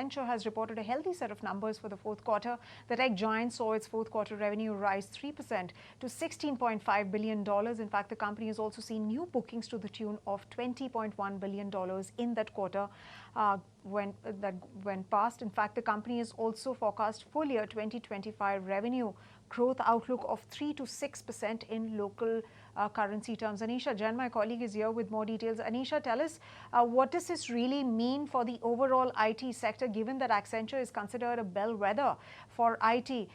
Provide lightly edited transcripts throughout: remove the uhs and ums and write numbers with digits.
Accenture has reported a healthy set of numbers for the fourth quarter. The tech giant saw its fourth quarter revenue rise 3% to $16.5 billion. In fact, the company has also seen new bookings to the tune of $20.1 billion in that quarter when that went past. In fact, the company has also forecast full year 2025 revenue growth outlook of 3 to 6% in local currency terms. Anisha Jain, my colleague, is here with more details. Anisha, tell us what does this really mean for the overall IT sector, given that Accenture is considered a bellwether for IT?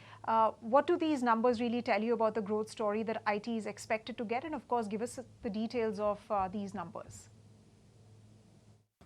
What do these numbers really tell you about the growth story that IT is expected to get? And of course, give us the details of these numbers.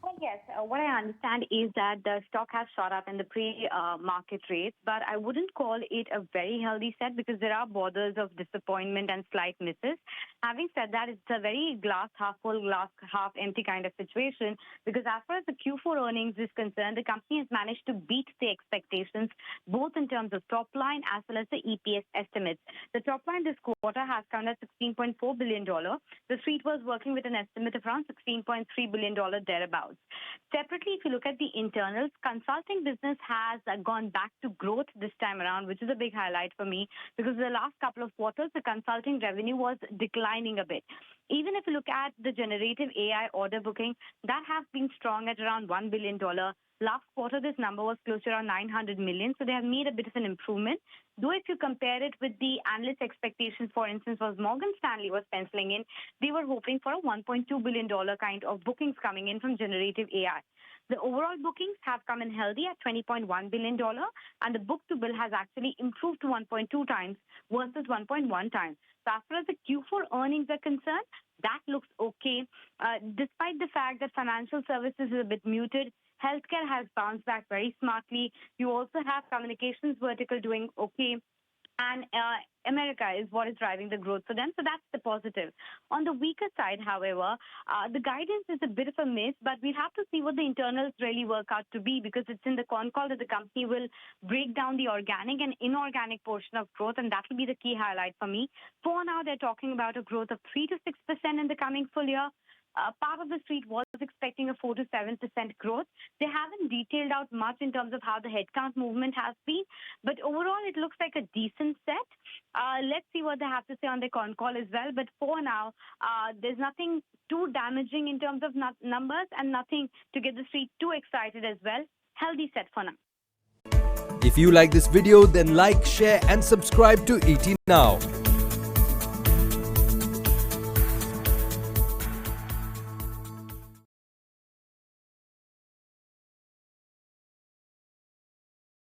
Well, yes. What I understand is that the stock has shot up in the pre-market rates, but I wouldn't call it a very healthy set because there are borders of disappointment and slight misses. Having said that, it's a very glass half full, glass half empty kind of situation because as far as the Q4 earnings is concerned, the company has managed to beat the expectations both in terms of top line as well as the EPS estimates. The top line this quarter has come at $16.4 billion. The street was working with an estimate of around $16.3 billion thereabouts. Separately, if you look at the internals, consulting business has gone back to growth this time around, which is a big highlight for me because the last couple of quarters, the consulting revenue was declining a bit. Even if you look at the generative AI order booking, that has been strong at around $1 billion. Last quarter, this number was close to around 900 million. So they have made a bit of an improvement. Though if you compare it with the analyst expectations, for instance, was Morgan Stanley was penciling in, they were hoping for a $1.2 billion kind of bookings coming in from generative AI. The overall bookings have come in healthy at $20.1 billion, and the book-to-bill has actually improved to 1.2 times versus 1.1 times. So as far as the Q4 earnings are concerned, that looks okay. Despite the fact that financial services is a bit muted, healthcare has bounced back very smartly. You also have communications vertical doing okay. And America is what is driving the growth for them. So that's the positive. On the weaker side, however, the guidance is a bit of a miss, but we have to see what the internals really work out to be because it's in the con call that the company will break down the organic and inorganic portion of growth, and that will be the key highlight for me. For now, they're talking about a growth of 3 to 6% in the coming full year. Part of the street was expecting a 4 to 7% growth. They haven't detailed out much in terms of how the headcount movement has been, but overall, it looks like a decent set. Let's see what they have to say on their con call as well. But for now, there's nothing too damaging in terms of numbers and nothing to get the street too excited as well. Healthy set for now. If you like this video, then like, share and subscribe to ET Now.